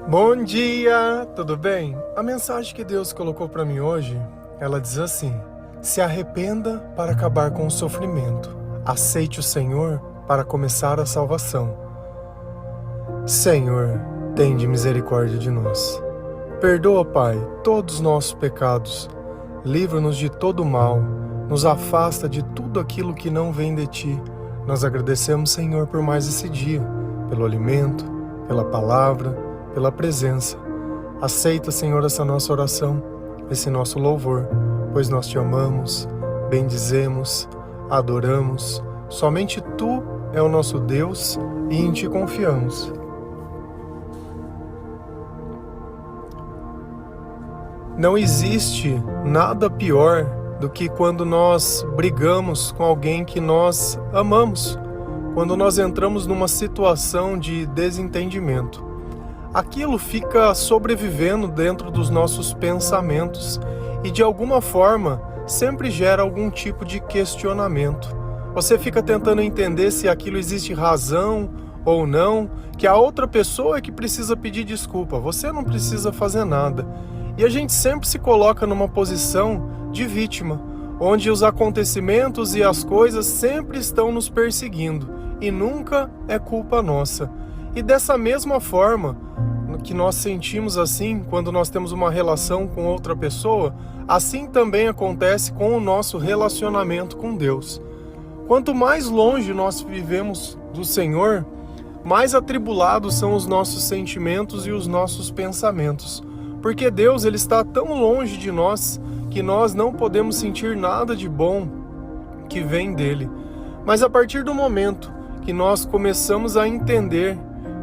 Bom dia, tudo bem? A mensagem que Deus colocou para mim hoje, ela diz assim: se arrependa para acabar com o sofrimento. Aceite o Senhor para começar a salvação. Senhor, tende misericórdia de nós. Perdoa, Pai, todos os nossos pecados. Livra-nos de todo mal. Nos afasta de tudo aquilo que não vem de Ti. Nós agradecemos, Senhor, por mais esse dia, pelo alimento, pela palavra, pela presença. Aceita, Senhor, essa nossa oração, esse nosso louvor, pois nós Te amamos, bendizemos, adoramos. Somente Tu é o nosso Deus e em Ti confiamos. Não existe nada pior do que quando nós brigamos com alguém que nós amamos, quando nós entramos numa situação de desentendimento. Aquilo fica sobrevivendo dentro dos nossos pensamentos e, de alguma forma, sempre gera algum tipo de questionamento. Você fica tentando entender se aquilo existe razão ou não, que a outra pessoa é que precisa pedir desculpa, você não precisa fazer nada. E a gente sempre se coloca numa posição de vítima, onde os acontecimentos e as coisas sempre estão nos perseguindo e nunca é culpa nossa. E dessa mesma forma que nós sentimos assim quando nós temos uma relação com outra pessoa, assim também acontece com o nosso relacionamento com Deus. Quanto mais longe nós vivemos do Senhor, mais atribulados são os nossos sentimentos e os nossos pensamentos. Porque Deus, Ele está tão longe de nós que nós não podemos sentir nada de bom que vem dEle. Mas a partir do momento que nós começamos a entender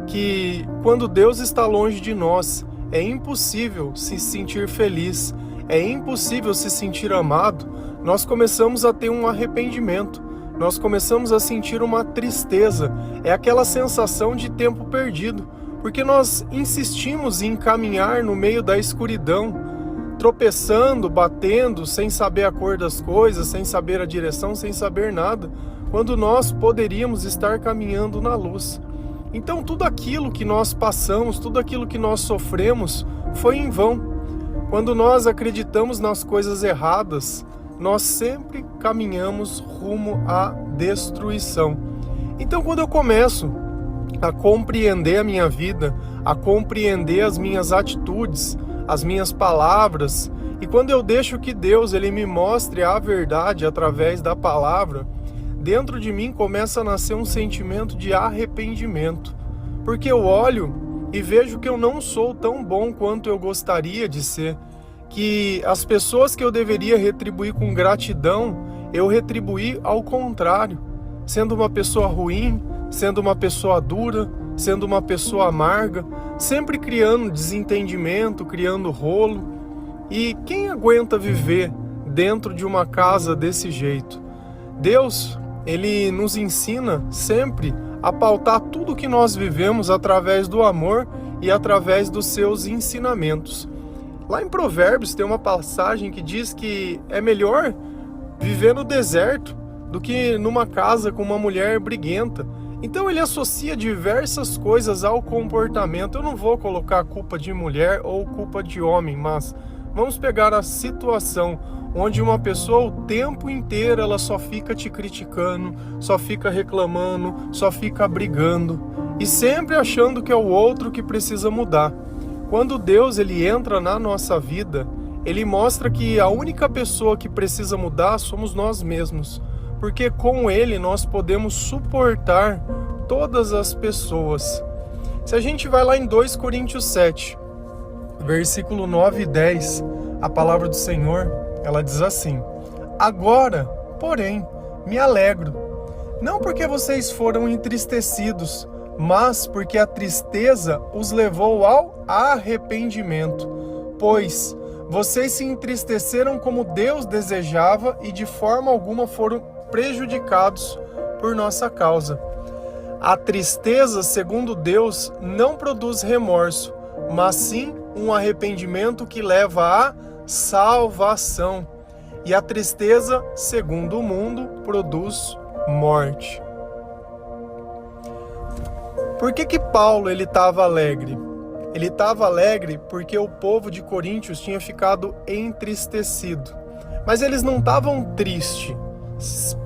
que quando Deus está longe de nós, é impossível se sentir feliz, é impossível se sentir amado, nós começamos a ter um arrependimento, nós começamos a sentir uma tristeza, é aquela sensação de tempo perdido, porque nós insistimos em caminhar no meio da escuridão, tropeçando, batendo, sem saber a cor das coisas, sem saber a direção, sem saber nada, quando nós poderíamos estar caminhando na luz. Então tudo aquilo que nós passamos, tudo aquilo que nós sofremos foi em vão. Quando nós acreditamos nas coisas erradas, nós sempre caminhamos rumo à destruição. Então quando eu começo a compreender a minha vida, a compreender as minhas atitudes, as minhas palavras, e quando eu deixo que Deus Ele me mostre a verdade através da palavra, dentro de mim começa a nascer um sentimento de arrependimento, porque eu olho e vejo que eu não sou tão bom quanto eu gostaria de ser, que as pessoas que eu deveria retribuir com gratidão, eu retribuí ao contrário, sendo uma pessoa ruim, sendo uma pessoa dura, sendo uma pessoa amarga, sempre criando desentendimento, criando rolo. E quem aguenta viver dentro de uma casa desse jeito? Deus, Ele nos ensina sempre a pautar tudo que nós vivemos através do amor e através dos seus ensinamentos. Lá em Provérbios tem uma passagem que diz que é melhor viver no deserto do que numa casa com uma mulher briguenta. Então ele associa diversas coisas ao comportamento. Eu não vou colocar culpa de mulher ou culpa de homem, mas vamos pegar a situação onde uma pessoa o tempo inteiro ela só fica te criticando, só fica reclamando, só fica brigando e sempre achando que é o outro que precisa mudar. Quando Deus ele entra na nossa vida, Ele mostra que a única pessoa que precisa mudar somos nós mesmos, porque com Ele nós podemos suportar todas as pessoas. Se a gente vai lá em 2 Coríntios 7, versículo 9 e 10, a palavra do Senhor, ela diz assim: agora, porém, me alegro, não porque vocês foram entristecidos, mas porque a tristeza os levou ao arrependimento, pois vocês se entristeceram como Deus desejava e de forma alguma foram prejudicados por nossa causa. A tristeza, segundo Deus, não produz remorso, mas sim um arrependimento que leva à salvação. E a tristeza, segundo o mundo, produz morte. Por que Paulo ele estava alegre? Ele estava alegre porque o povo de Coríntios tinha ficado entristecido. Mas eles não estavam tristes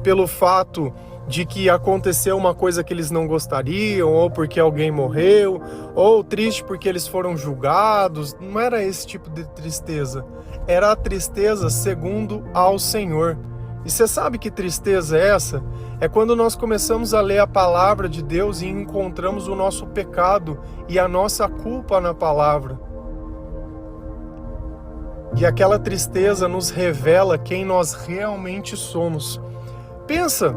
pelo fato de que aconteceu uma coisa que eles não gostariam, ou porque alguém morreu, ou triste porque eles foram julgados. Não era esse tipo de tristeza. Era a tristeza segundo ao Senhor. E você sabe que tristeza é essa? É quando nós começamos a ler a palavra de Deus e encontramos o nosso pecado e a nossa culpa na palavra. E aquela tristeza nos revela quem nós realmente somos. Pensa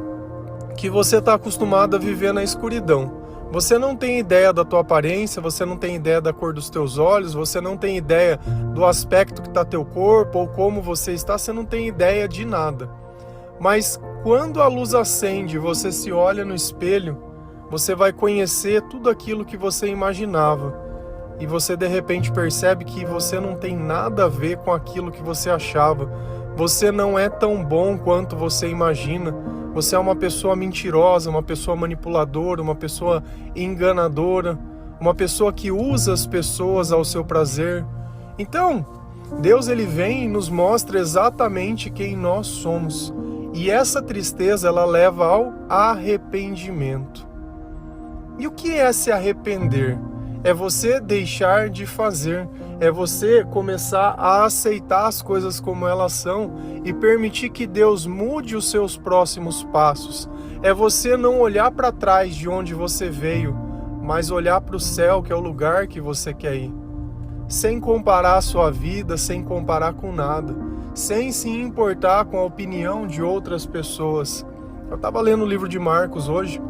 que você está acostumado a viver na escuridão. Você não tem ideia da tua aparência, você não tem ideia da cor dos teus olhos, você não tem ideia do aspecto que está teu corpo ou como você está, você não tem ideia de nada. Mas quando a luz acende e você se olha no espelho, você vai conhecer tudo aquilo que você imaginava. E você de repente percebe que você não tem nada a ver com aquilo que você achava. Você não é tão bom quanto você imagina. Você é uma pessoa mentirosa, uma pessoa manipuladora, uma pessoa enganadora, uma pessoa que usa as pessoas ao seu prazer. Então, Deus ele vem e nos mostra exatamente quem nós somos. E essa tristeza ela leva ao arrependimento. E o que é se arrepender? É você deixar de fazer, é você começar a aceitar as coisas como elas são e permitir que Deus mude os seus próximos passos. É você não olhar para trás de onde você veio, mas olhar para o céu, que é o lugar que você quer ir. Sem comparar a sua vida, sem comparar com nada, sem se importar com a opinião de outras pessoas. Eu estava lendo o livro de Marcos hoje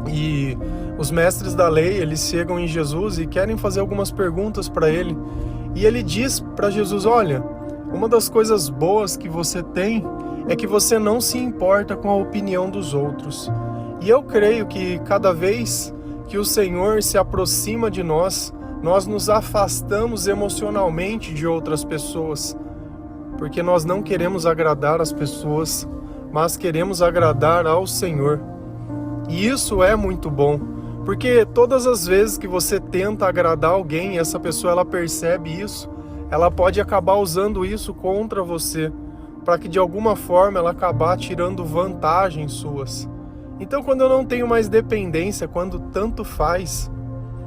e os mestres da lei, eles chegam em Jesus e querem fazer algumas perguntas para ele. E ele diz para Jesus, olha, uma das coisas boas que você tem é que você não se importa com a opinião dos outros. E eu creio que cada vez que o Senhor se aproxima de nós, nós nos afastamos emocionalmente de outras pessoas. Porque nós não queremos agradar as pessoas, mas queremos agradar ao Senhor. E isso é muito bom. Porque todas as vezes que você tenta agradar alguém e essa pessoa ela percebe isso, ela pode acabar usando isso contra você, para que de alguma forma ela acabar tirando vantagens suas. Então quando eu não tenho mais dependência, quando tanto faz,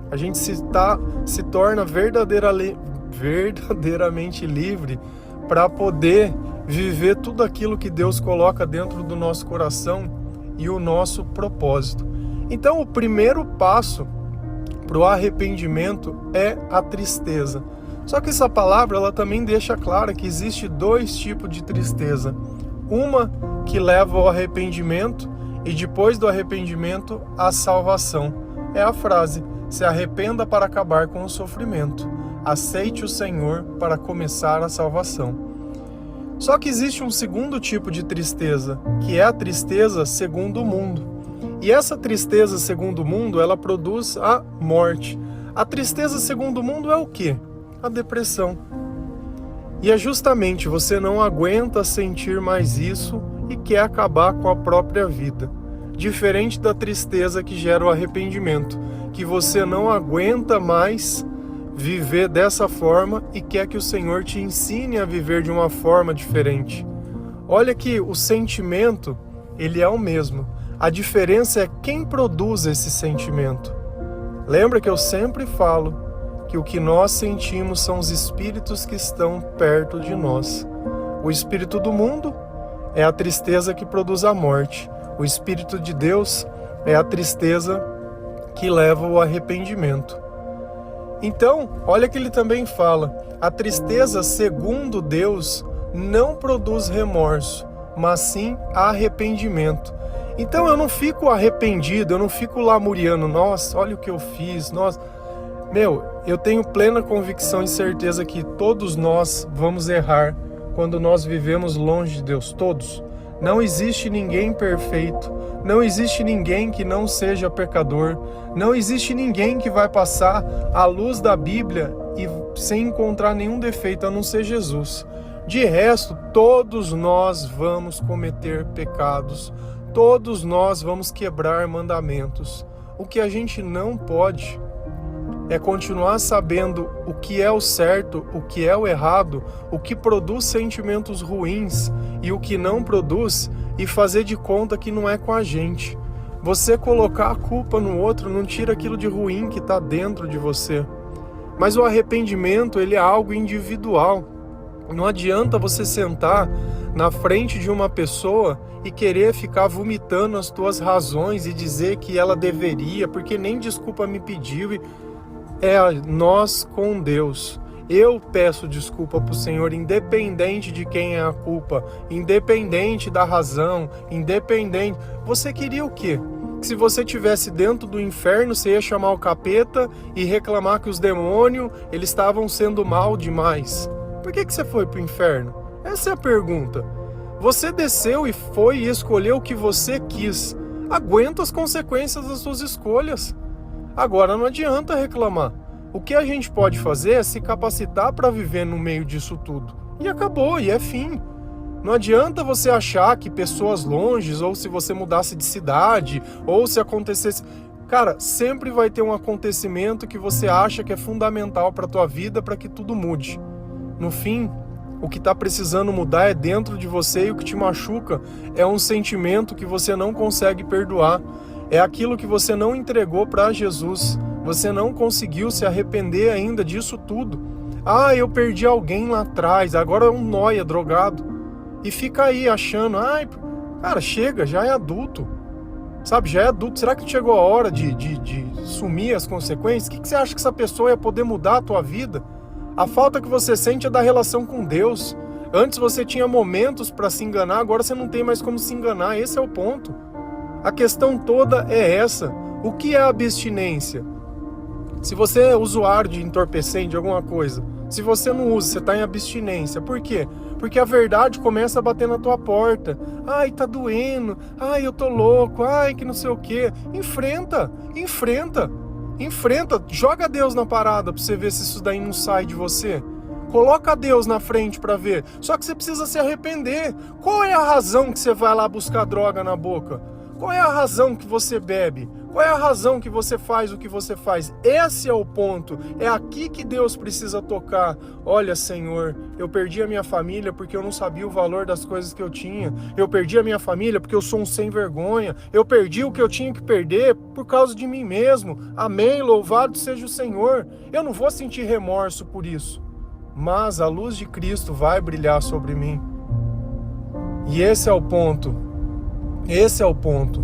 a gente se torna verdadeiramente livre para poder viver tudo aquilo que Deus coloca dentro do nosso coração e o nosso propósito. Então, o primeiro passo para o arrependimento é a tristeza. Só que essa palavra ela também deixa clara que existe dois tipos de tristeza. Uma que leva ao arrependimento e depois do arrependimento à salvação. É a frase, se arrependa para acabar com o sofrimento. Aceite o Senhor para começar a salvação. Só que existe um segundo tipo de tristeza, que é a tristeza segundo o mundo. E essa tristeza segundo o mundo, ela produz a morte. A tristeza segundo o mundo é o quê? A depressão. E é justamente você não aguenta sentir mais isso e quer acabar com a própria vida. Diferente da tristeza que gera o arrependimento, que você não aguenta mais viver dessa forma e quer que o Senhor te ensine a viver de uma forma diferente. Olha que o sentimento, ele é o mesmo. A diferença é quem produz esse sentimento. Lembra que eu sempre falo que o que nós sentimos são os espíritos que estão perto de nós. O espírito do mundo é a tristeza que produz a morte. O espírito de Deus é a tristeza que leva ao arrependimento. Então, olha que ele também fala, a tristeza segundo Deus não produz remorso, mas sim arrependimento. Então eu não fico arrependido, eu não fico lamuriando, nossa, olha o que eu fiz, nossa. Eu tenho plena convicção e certeza que todos nós vamos errar quando nós vivemos longe de Deus, todos. Não existe ninguém perfeito, não existe ninguém que não seja pecador, não existe ninguém que vai passar à luz da Bíblia e sem encontrar nenhum defeito, a não ser Jesus. De resto, todos nós vamos cometer pecados, todos nós vamos quebrar mandamentos. O que a gente não pode é continuar sabendo o que é o certo, o que é o errado, o que produz sentimentos ruins e o que não produz, e fazer de conta que não é com a gente. Você colocar a culpa no outro não tira aquilo de ruim que está dentro de você. Mas o arrependimento, ele é algo individual. Não adianta você sentar na frente de uma pessoa e querer ficar vomitando as tuas razões e dizer que ela deveria, porque nem desculpa me pediu. É nós com Deus. Eu peço desculpa para o Senhor, independente de quem é a culpa, independente da razão, independente. Você queria o quê? Que se você estivesse dentro do inferno, você ia chamar o capeta e reclamar que os demônios eles estavam sendo mal demais. Por que você foi para o inferno? Essa é a pergunta. Você desceu e foi e escolheu o que você quis. Aguenta as consequências das suas escolhas. Agora não adianta reclamar. O que a gente pode fazer é se capacitar para viver no meio disso tudo. E acabou, e é fim. Não adianta você achar que pessoas longe, ou se você mudasse de cidade, ou se acontecesse... Cara, sempre vai ter um acontecimento que você acha que é fundamental para a tua vida para que tudo mude. No fim, o que está precisando mudar é dentro de você, e o que te machuca é um sentimento que você não consegue perdoar. É aquilo que você não entregou para Jesus. Você não conseguiu se arrepender ainda disso tudo. Ah, eu perdi alguém lá atrás, agora é um nóia drogado. E fica aí achando, ai, cara, chega, já é adulto. Sabe, já é adulto. Será que chegou a hora de sumir as consequências? O que você acha que essa pessoa ia poder mudar a tua vida? A falta que você sente é da relação com Deus. Antes você tinha momentos para se enganar, agora você não tem mais como se enganar. Esse é o ponto. A questão toda é essa. O que é abstinência? Se você é usuário de entorpecente, de alguma coisa, se você não usa, você está em abstinência. Por quê? Porque a verdade começa a bater na tua porta. Ai, tá doendo. Ai, eu tô louco. Ai, que não sei o quê. Enfrenta. Joga Deus na parada pra você ver se isso daí não sai de você. Coloca Deus na frente pra ver. Só que você precisa se arrepender. Qual é a razão que você vai lá buscar droga na boca? Qual é a razão que você bebe? Qual é a razão que você faz o que você faz? Esse é o ponto. É aqui que Deus precisa tocar. Olha, Senhor, eu perdi a minha família porque eu não sabia o valor das coisas que eu tinha. Eu perdi a minha família porque eu sou um sem vergonha. Eu perdi o que eu tinha que perder por causa de mim mesmo. Amém, louvado seja o Senhor. Eu não vou sentir remorso por isso. Mas a luz de Cristo vai brilhar sobre mim. E esse é o ponto. Esse é o ponto.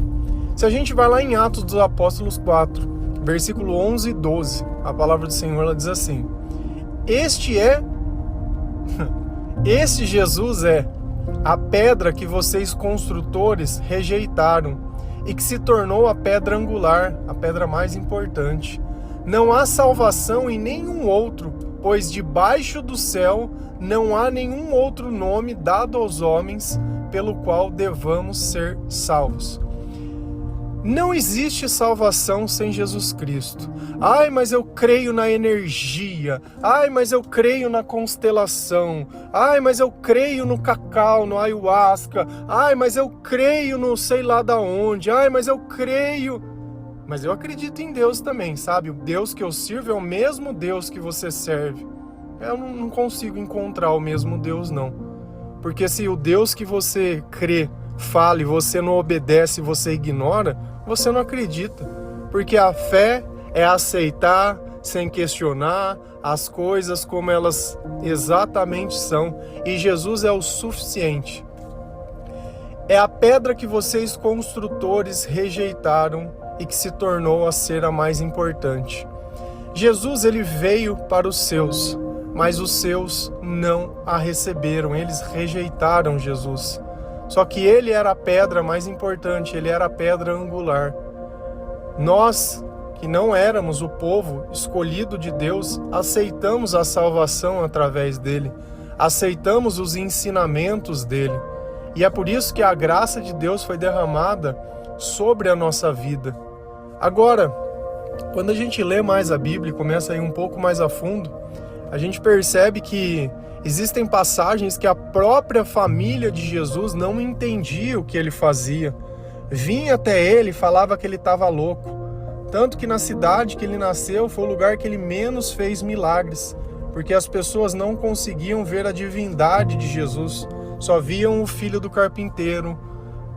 Se a gente vai lá em Atos dos Apóstolos 4, versículo 11 e 12, a palavra do Senhor ela diz assim: Este Jesus é a pedra que vocês construtores rejeitaram e que se tornou a pedra angular, a pedra mais importante. Não há salvação em nenhum outro, pois debaixo do céu não há nenhum outro nome dado aos homens pelo qual devamos ser salvos. Não existe salvação sem Jesus Cristo. Ai, mas eu creio na energia. Ai, mas eu creio na constelação. Ai, mas eu creio no cacau, no ayahuasca. Ai, mas eu creio no sei lá da onde. Ai, mas eu creio... Mas eu acredito em Deus também, sabe? O Deus que eu sirvo é o mesmo Deus que você serve. Eu não consigo encontrar o mesmo Deus, não. Porque se o Deus que você crê fala e você não obedece e você ignora, você não acredita. Porque a fé é aceitar sem questionar as coisas como elas exatamente são. E Jesus é o suficiente. É a pedra que vocês construtores rejeitaram e que se tornou a ser a mais importante. Jesus ele veio para os seus, mas os seus não a receberam. Eles rejeitaram Jesus. Só que ele era a pedra mais importante, ele era a pedra angular. Nós, que não éramos o povo escolhido de Deus, aceitamos a salvação através dele, aceitamos os ensinamentos dele. E é por isso que a graça de Deus foi derramada sobre a nossa vida. Agora, quando a gente lê mais a Bíblia e começa a ir um pouco mais a fundo, a gente percebe que existem passagens que a própria família de Jesus não entendia o que ele fazia. Vinha até ele e falava que ele estava louco. Tanto que na cidade que ele nasceu foi o lugar que ele menos fez milagres, porque as pessoas não conseguiam ver a divindade de Jesus, só viam o filho do carpinteiro,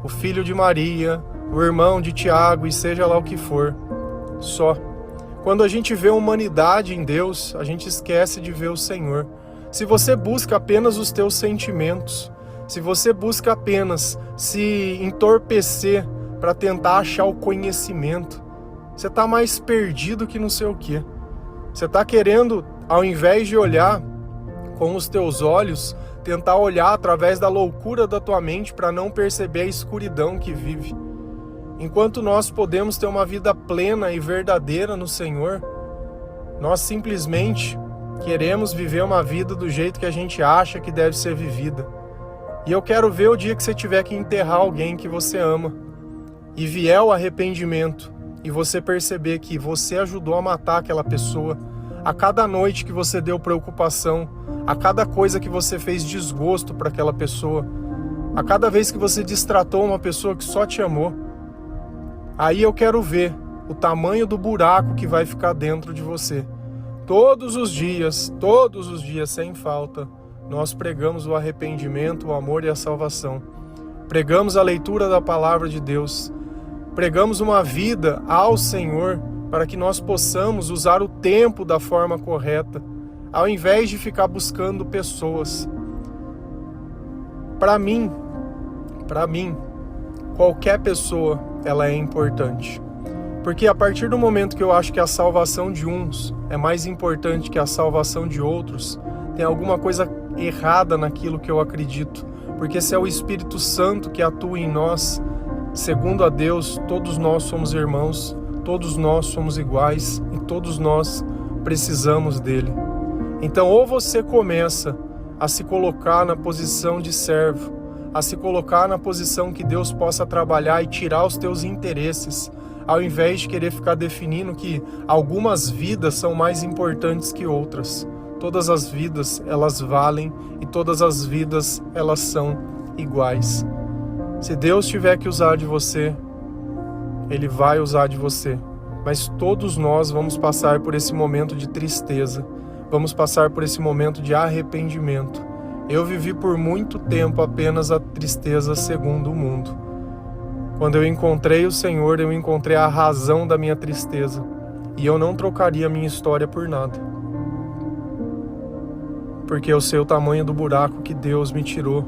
o filho de Maria, o irmão de Tiago e seja lá o que for, só. Quando a gente vê a humanidade em Deus, a gente esquece de ver o Senhor. Se você busca apenas os teus sentimentos, se você busca apenas se entorpecer para tentar achar o conhecimento, você está mais perdido que não sei o quê. Você está querendo, ao invés de olhar com os teus olhos, tentar olhar através da loucura da tua mente para não perceber a escuridão que vive. Enquanto nós podemos ter uma vida plena e verdadeira no Senhor, nós simplesmente queremos viver uma vida do jeito que a gente acha que deve ser vivida. E eu quero ver o dia que você tiver que enterrar alguém que você ama e vier o arrependimento e você perceber que você ajudou a matar aquela pessoa, a cada noite que você deu preocupação, a cada coisa que você fez desgosto para aquela pessoa, a cada vez que você destratou uma pessoa que só te amou, aí eu quero ver o tamanho do buraco que vai ficar dentro de você. Todos os dias, sem falta, nós pregamos o arrependimento, o amor e a salvação. Pregamos a leitura da palavra de Deus. Pregamos uma vida ao Senhor para que nós possamos usar o tempo da forma correta, ao invés de ficar buscando pessoas. Para mim, qualquer pessoa, ela é importante. Porque a partir do momento que eu acho que a salvação de uns é mais importante que a salvação de outros, tem alguma coisa errada naquilo que eu acredito. Porque se é o Espírito Santo que atua em nós, segundo a Deus, todos nós somos irmãos, todos nós somos iguais e todos nós precisamos dele. Então, ou você começa a se colocar na posição de servo, a se colocar na posição que Deus possa trabalhar e tirar os teus interesses, ao invés de querer ficar definindo que algumas vidas são mais importantes que outras. Todas as vidas, elas valem e todas as vidas, elas são iguais. Se Deus tiver que usar de você, Ele vai usar de você. Mas todos nós vamos passar por esse momento de tristeza, vamos passar por esse momento de arrependimento. Eu vivi por muito tempo apenas a tristeza segundo o mundo. Quando eu encontrei o Senhor, eu encontrei a razão da minha tristeza. E eu não trocaria a minha história por nada. Porque eu sei o tamanho do buraco que Deus me tirou.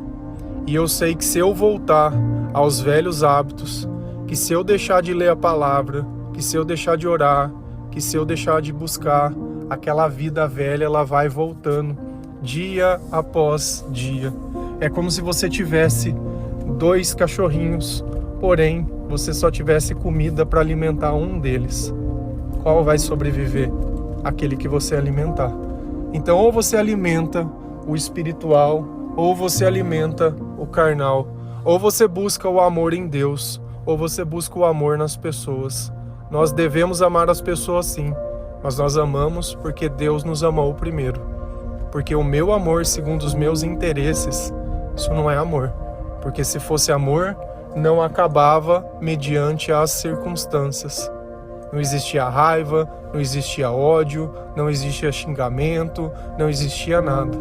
E eu sei que se eu voltar aos velhos hábitos, que se eu deixar de ler a palavra, que se eu deixar de orar, que se eu deixar de buscar, aquela vida velha, ela vai voltando, dia após dia. É como se você tivesse 2 cachorrinhos, porém, você só tivesse comida para alimentar um deles. Qual vai sobreviver? Aquele que você alimentar. Então, ou você alimenta o espiritual, ou você alimenta o carnal. Ou você busca o amor em Deus, ou você busca o amor nas pessoas. Nós devemos amar as pessoas sim, mas nós amamos porque Deus nos amou primeiro. Porque o meu amor segundo os meus interesses, isso não é amor. Porque se fosse amor, não acabava mediante as circunstâncias. Não existia raiva, não existia ódio, não existia xingamento, não existia nada.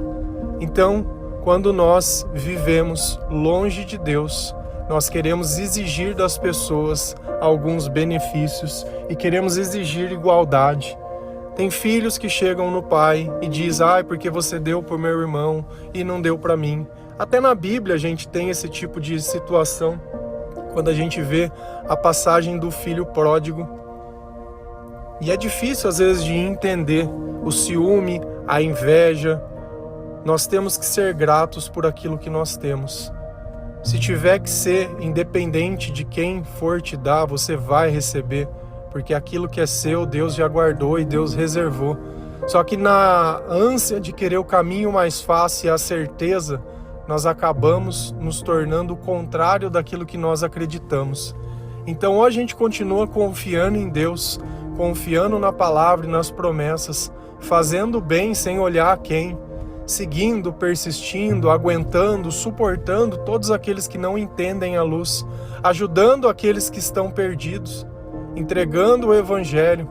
Então, quando nós vivemos longe de Deus, nós queremos exigir das pessoas alguns benefícios e queremos exigir igualdade. Tem filhos que chegam no pai e dizem, porque você deu para o meu irmão e não deu para mim. Até na Bíblia a gente tem esse tipo de situação, quando a gente vê a passagem do filho pródigo. E é difícil às vezes de entender o ciúme, a inveja. Nós temos que ser gratos por aquilo que nós temos. Se tiver que ser, independente de quem for te dar, você vai receber. Porque aquilo que é seu, Deus já guardou e Deus reservou. Só que na ânsia de querer o caminho mais fácil e a certeza, nós acabamos nos tornando o contrário daquilo que nós acreditamos. Então, ou a gente continua confiando em Deus, confiando na palavra e nas promessas, fazendo bem sem olhar a quem, seguindo, persistindo, aguentando, suportando todos aqueles que não entendem a luz, ajudando aqueles que estão perdidos. entregando o Evangelho,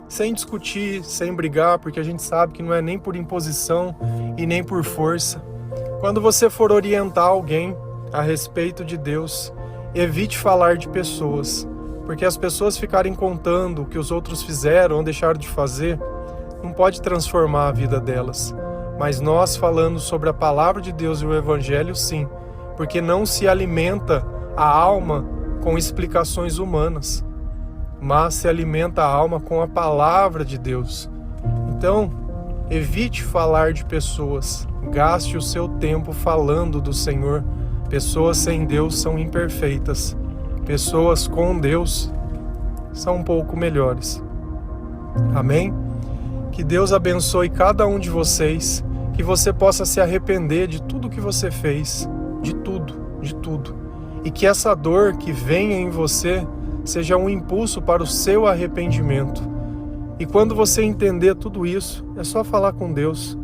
sem discutir, sem brigar, porque a gente sabe que não é nem por imposição e nem por força. Quando você for orientar alguém a respeito de Deus, evite falar de pessoas, porque as pessoas ficarem contando o que os outros fizeram ou deixaram de fazer, não pode transformar a vida delas. Mas nós falando sobre a palavra de Deus e o Evangelho, sim, porque não se alimenta a alma com explicações humanas, mas se alimenta a alma com a palavra de Deus. Então, evite falar de pessoas, gaste o seu tempo falando do Senhor. Pessoas sem Deus são imperfeitas, pessoas com Deus são um pouco melhores. Amém? Que Deus abençoe cada um de vocês, que você possa se arrepender de tudo que você fez, de tudo. E que essa dor que venha em você seja um impulso para o seu arrependimento. E quando você entender tudo isso, é só falar com Deus.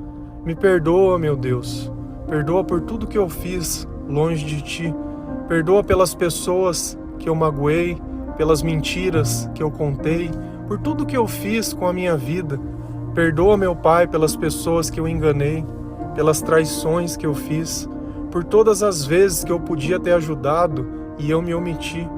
Me perdoa, meu Deus. Perdoa por tudo que eu fiz longe de Ti. Perdoa pelas pessoas que eu magoei, pelas mentiras que eu contei, por tudo que eu fiz com a minha vida. Perdoa, meu Pai, pelas pessoas que eu enganei, pelas traições que eu fiz, por todas as vezes que eu podia ter ajudado e eu me omiti.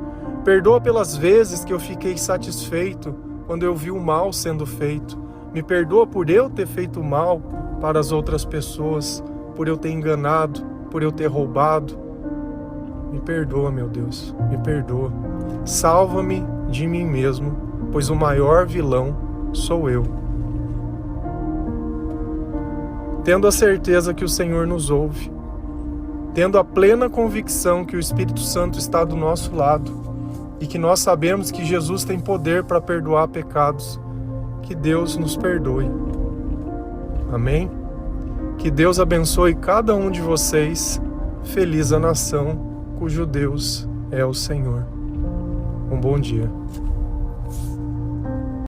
Perdoa pelas vezes que eu fiquei satisfeito quando eu vi o mal sendo feito. Me perdoa por eu ter feito mal para as outras pessoas, por eu ter enganado, por eu ter roubado. Me perdoa, meu Deus, me perdoa. Salva-me de mim mesmo, pois o maior vilão sou eu. Tendo a certeza que o Senhor nos ouve, tendo a plena convicção que o Espírito Santo está do nosso lado e que nós sabemos que Jesus tem poder para perdoar pecados, que Deus nos perdoe. Amém? Que Deus abençoe cada um de vocês. Feliz a nação cujo Deus é o Senhor. Um bom dia.